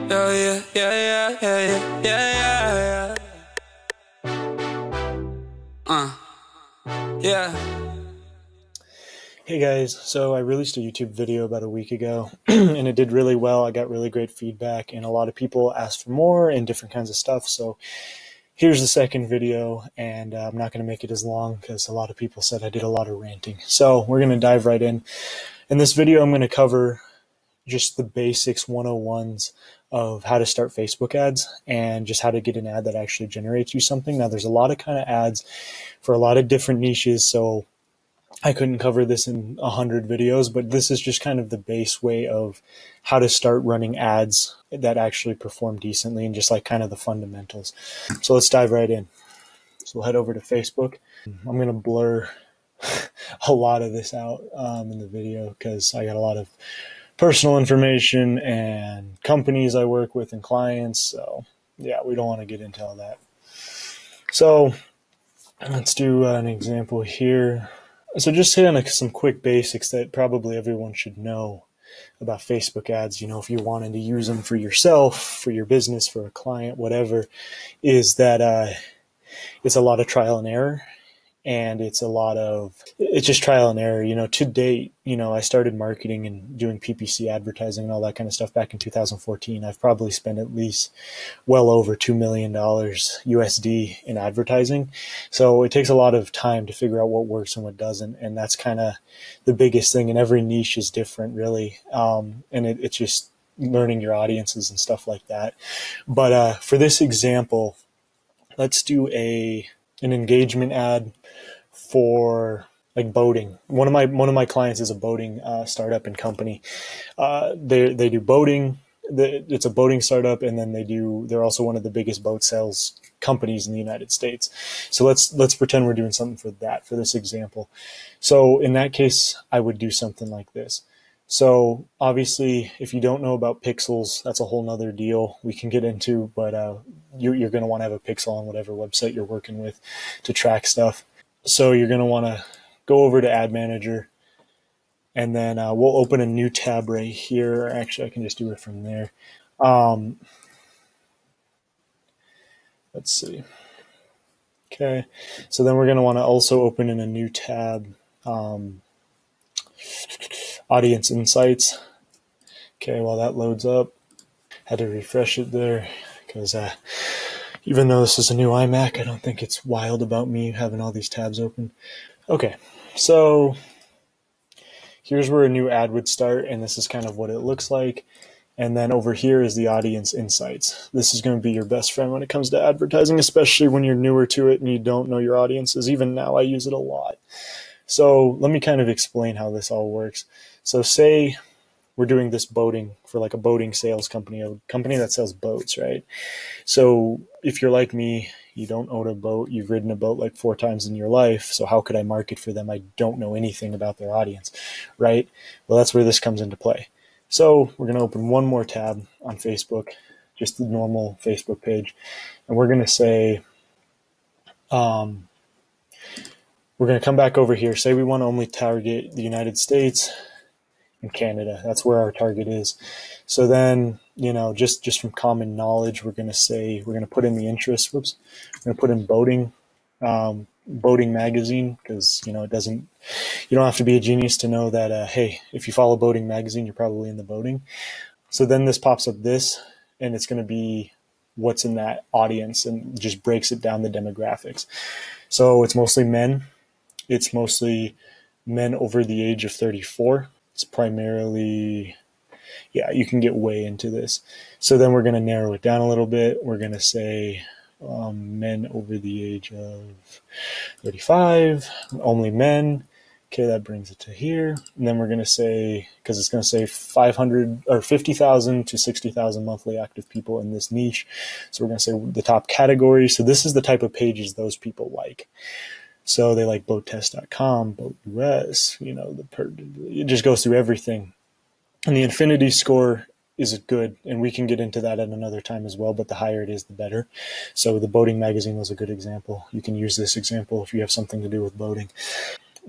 Oh yeah, yeah, yeah, yeah, yeah, yeah, yeah. Yeah. Hey guys, so I released a YouTube video about a week ago and it did really well. I got really great feedback and a lot of people asked for more and different kinds of stuff. So here's the second video, and I'm not going to make it as long because a lot of people said I did a lot of ranting. So we're going to dive right in. In this video, I'm going to cover just the basics 101s of how to start Facebook ads and just how to get an ad that actually generates you something. Now, there's a lot of kind of ads for a lot of different niches, so I couldn't cover this in 100 videos, but this is just kind of the base way of how to start running ads that actually perform decently and just like kind of the fundamentals. So let's dive right in. So we'll head over to Facebook. I'm going to blur a lot of this out in the video because I got a lot of personal information and companies I work with and clients. So yeah, we don't want to get into all that. So let's do an example here. So just hit on some quick basics that probably everyone should know about Facebook ads, you know, if you're wanting to use them for yourself, for your business, for a client, whatever, is that it's a lot of trial and error. And it's just trial and error. You know, to date, you know, I started marketing and doing PPC advertising and all that kind of stuff back in 2014. I've probably spent at least well over $2 million USD in advertising. So it takes a lot of time to figure out what works and what doesn't. And that's kind of the biggest thing. And every niche is different, really. And it's just learning your audiences and stuff like that. But for this example, let's do an engagement ad for like boating. One of my clients is a boating startup and company. They do boating. It's a boating startup, and then they're also one of the biggest boat sales companies in the United States. So let's pretend we're doing something for this example. So in that case, I would do something like this. So obviously, if you don't know about pixels, that's a whole nother deal we can get into, but you're going to want to have a pixel on whatever website you're working with to track stuff. So you're going to want to go over to Ad Manager, and then we'll open a new tab right here. Actually, I can just do it from there. Let's see. Okay, so then we're going to want to also open in a new tab, Audience Insights. Okay, while that loads up, had to refresh it there because even though this is a new iMac, I don't think it's wild about me having all these tabs open. Okay, so here's where a new ad would start, and this is kind of what it looks like. And then over here is the Audience Insights. This is going to be your best friend when it comes to advertising, especially when you're newer to it and you don't know your audiences. Even now, I use it a lot. So let me kind of explain how this all works. So say we're doing this boating for like a boating sales company, a company that sells boats, right? So if you're like me, you don't own a boat, you've ridden a boat like 4 times in your life, so how could I market for them? I don't know anything about their audience, right? Well, that's where this comes into play. So we're going to open one more tab on Facebook, just the normal Facebook page, and we're going to say, we're going to come back over here, say we want to only target the United States and Canada. That's where our target is. So then, you know, just from common knowledge, we're going to put in the interest. We're going to put in boating, boating magazine, because, you know, you don't have to be a genius to know that, hey, if you follow boating magazine, you're probably in the boating. So then this pops up and it's going to be what's in that audience and just breaks it down the demographics. So it's mostly men. It's mostly men over the age of 34. It's primarily, yeah, you can get way into this. So then we're going to narrow it down a little bit. We're going to say men over the age of 35, only men. Okay, that brings it to here. And then we're going to say, because it's going to say 500 or 50,000 to 60,000 monthly active people in this niche. So we're going to say the top category. So this is the type of pages those people like. So they like BoatTest.com, Boat US, you know, it just goes through everything. And the Infinity score is good, and we can get into that at another time as well, but the higher it is, the better. So the boating magazine was a good example. You can use this example if you have something to do with boating.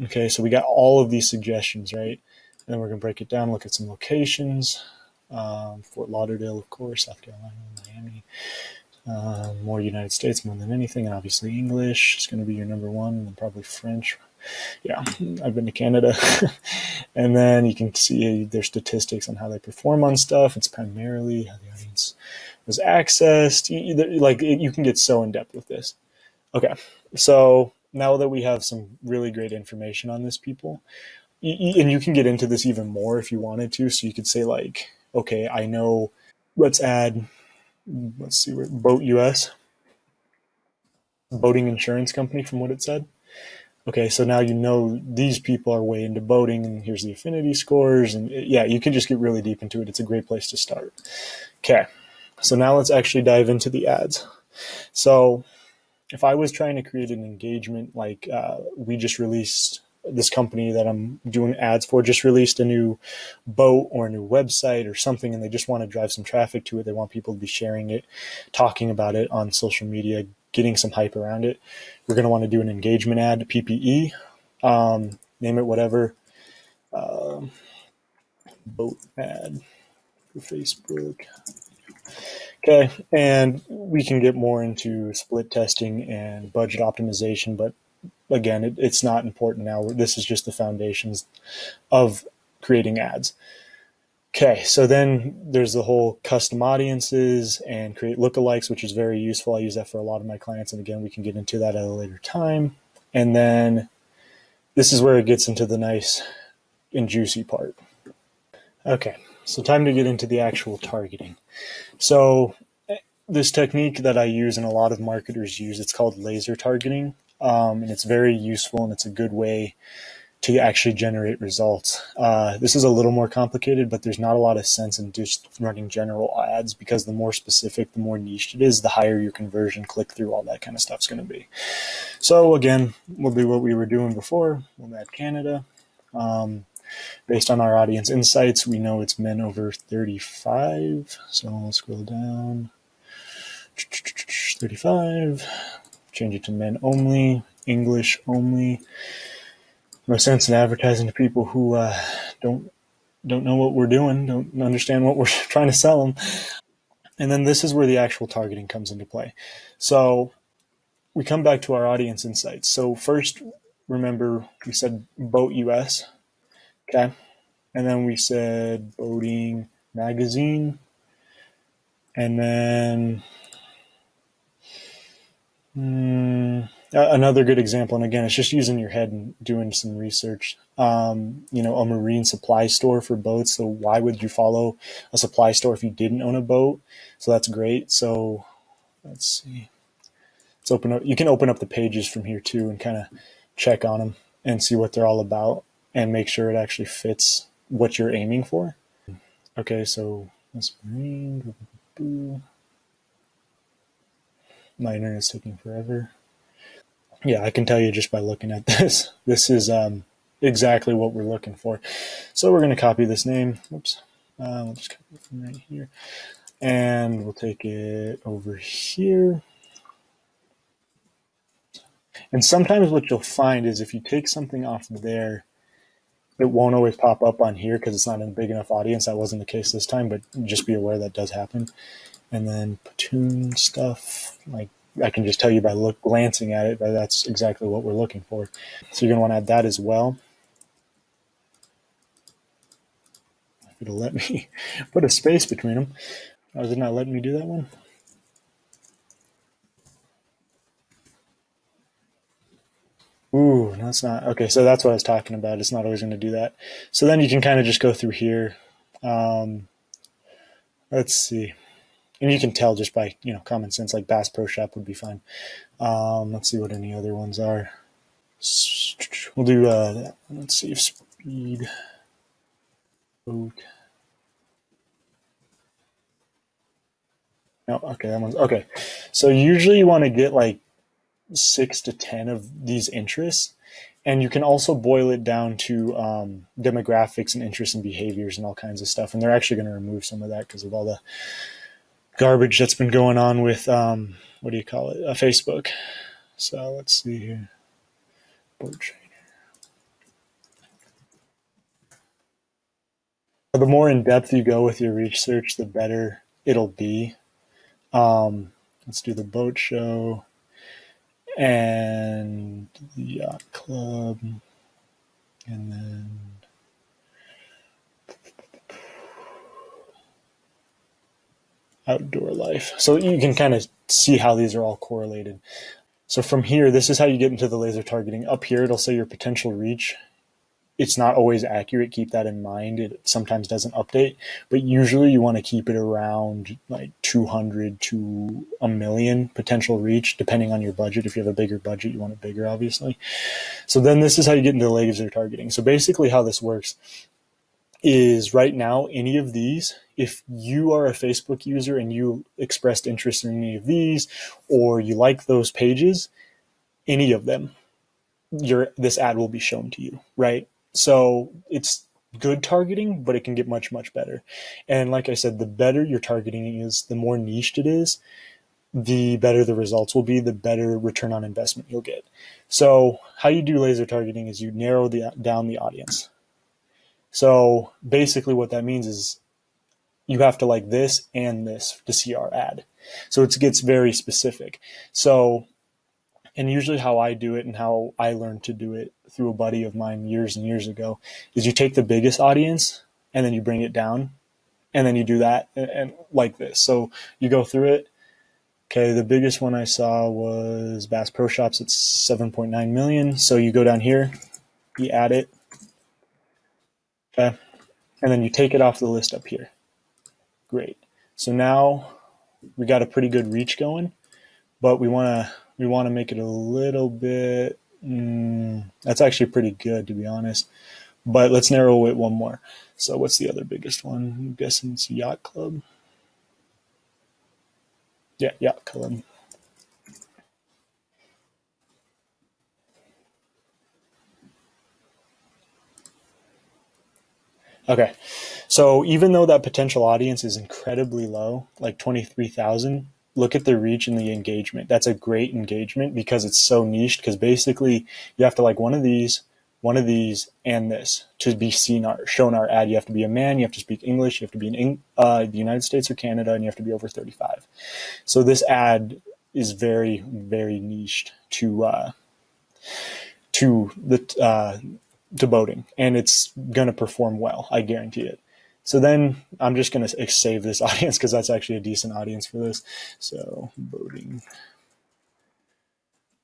Okay, so we got all of these suggestions, right? And then we're going to break it down, look at some locations. Fort Lauderdale, of course, South Carolina, Miami. More United States more than anything, and obviously English is going to be your number one, and then probably French. Yeah, I've been to Canada. And then you can see their statistics on how they perform on stuff. It's primarily how the audience was accessed. You can get so in depth with this. Okay, so now that we have some really great information on this, people, and you can get into this even more if you wanted to. So you could say like, okay, I know. Let's see, Boat US, boating insurance company, from what it said. Okay, so now you know these people are way into boating, and here's the affinity scores, and yeah, you can just get really deep into it. It's a great place to start. Okay, so now let's actually dive into the ads. So if I was trying to create an engagement, like we just released, this company that I'm doing ads for just released a new boat or a new website or something, and they just want to drive some traffic to it. They want people to be sharing it, talking about it on social media, getting some hype around it. We're going to want to do an engagement ad, PPE, name it whatever, boat ad for Facebook. Okay, and we can get more into split testing and budget optimization, but again, it's not important now. This is just the foundations of creating ads. Okay, so then there's the whole custom audiences and create lookalikes, which is very useful. I use that for a lot of my clients, and again, we can get into that at a later time. And then this is where it gets into the nice and juicy part. Okay, so time to get into the actual targeting. So this technique that I use and a lot of marketers use, it's called laser targeting, and it's very useful, and it's a good way to actually generate results. This is a little more complicated, but there's not a lot of sense in just running general ads, because the more specific, the more niche it is, the higher your conversion, click through, all that kind of stuff is going to be. So again, we'll do what we were doing before. We'll add Canada. Based on our audience insights, we know it's men over 35. So we'll scroll down. 35. Change it to men only, English only. No sense in advertising to people who don't know what we're doing, don't understand what we're trying to sell them. And then this is where the actual targeting comes into play. So we come back to our audience insights. So first, remember, we said Boat US, okay? And then we said boating magazine. And then another good example, and again, it's just using your head and doing some research. A marine supply store for boats. So why would you follow a supply store if you didn't own a boat? So that's great. So let's see. Let's open up. You can open up the pages from here too and kind of check on them and see what they're all about and make sure it actually fits what you're aiming for. Okay, so that's marine. My internet's taking forever. Yeah, I can tell you just by looking at this. This is exactly what we're looking for. So we're going to copy this name. Whoops. We'll just copy it from right here. And we'll take it over here. And sometimes what you'll find is if you take something off of there, it won't always pop up on here because it's not in a big enough audience. That wasn't the case this time, but just be aware that does happen. And then platoon stuff, like I can just tell you by glancing at it that that's exactly what we're looking for. So you're going to want to add that as well. If it'll let me put a space between them. Oh, is it not letting me do that one? Ooh, no, it's not. Okay, so that's what I was talking about. It's not always going to do that. So then you can kind of just go through here. Let's see. And you can tell just by, common sense, like Bass Pro Shop would be fine. Let's see what any other ones are. We'll do, let's see, speed, boat. No, okay, that one's, okay. So usually you want to get like 6 to 10 of these interests. And you can also boil it down to demographics and interests and behaviors and all kinds of stuff. And they're actually going to remove some of that because of all the garbage that's been going on with, Facebook. So let's see here. Boat trainer. The more in depth you go with your research, the better it'll be. Let's do the boat show and the yacht club, and then outdoor life. So you can kind of see how these are all correlated. So from here, this is how you get into the laser targeting. Up here, it'll say your potential reach. It's not always accurate. Keep that in mind. It sometimes doesn't update, but usually you want to keep it around like 200 to a million potential reach, depending on your budget. If you have a bigger budget, you want it bigger, obviously. So then this is how you get into laser targeting. So basically how this works is right now, any of these, if you are a Facebook user and you expressed interest in any of these, or you like those pages, any of them, this ad will be shown to you, right? So it's good targeting, but it can get much, much better. And like I said, the better your targeting is, the more niched it is, the better the results will be, the better return on investment you'll get. So how you do laser targeting is you narrow down the audience. So basically what that means is you have to like this and this to see our ad. So it gets very specific. So, and usually how I do it and how I learned to do it through a buddy of mine years and years ago is you take the biggest audience and then you bring it down and then you do that and like this. So you go through it. Okay, the biggest one I saw was Bass Pro Shops at 7.9 million. So you go down here, you add it. Okay, and then you take it off the list up here. Great. So now we got a pretty good reach going, but we want to make it a little bit. That's actually pretty good, to be honest. But let's narrow it one more. So what's the other biggest one? I'm guessing it's Yacht Club. Yeah, Yacht Club. Okay, so even though that potential audience is incredibly low, like 23,000, look at the reach and the engagement. That's a great engagement because it's so niched, because basically you have to like one of these, and this to be shown our ad. You have to be a man, you have to speak English, you have to be in the United States or Canada, and you have to be over 35. So this ad is very, very niched to boating, and it's going to perform well. I guarantee it. So then I'm just going to save this audience because that's actually a decent audience for this. So boating,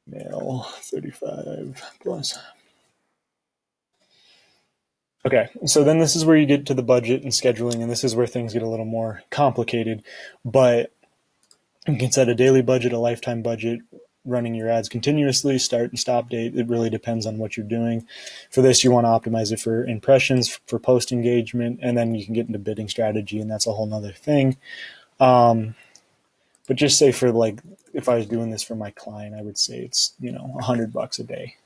male, 35 plus. Okay, so then this is where you get to the budget and scheduling, and this is where things get a little more complicated. But you can set a daily budget, a lifetime budget, running your ads continuously, start and stop date. It really depends on what you're doing. For this, you want to optimize it for impressions, for post engagement, and then you can get into bidding strategy, and that's a whole nother thing. But just say for like, if I was doing this for my client, I would say it's, $100 a day.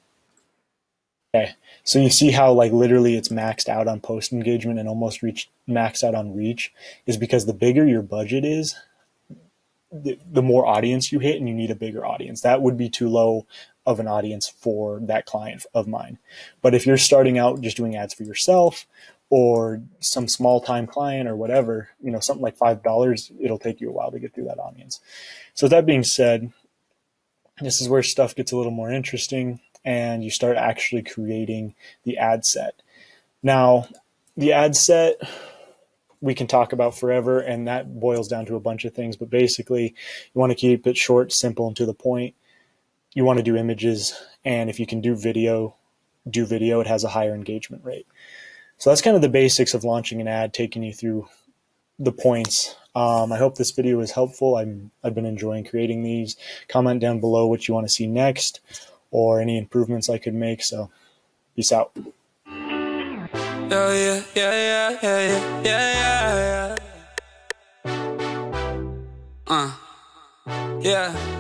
Okay, so you see how like literally it's maxed out on post engagement and almost maxed out on reach, is because the bigger your budget is, the more audience you hit, and you need a bigger audience. That would be too low of an audience for that client of mine. But if you're starting out just doing ads for yourself or some small time client or whatever, something like $5, it'll take you a while to get through that audience. So that being said, this is where stuff gets a little more interesting and you start actually creating the ad set. Now, the ad set we can talk about forever, and that boils down to a bunch of things, but basically you want to keep it short, simple, and to the point. You want to do images, and if you can do video, it has a higher engagement rate. So that's kind of the basics of launching an ad, taking you through the points. I hope this video was helpful. I've been enjoying creating these. Comment down below what you want to see next or any improvements I could make. So peace out. Oh yeah, yeah, yeah, yeah, yeah, yeah. Yeah.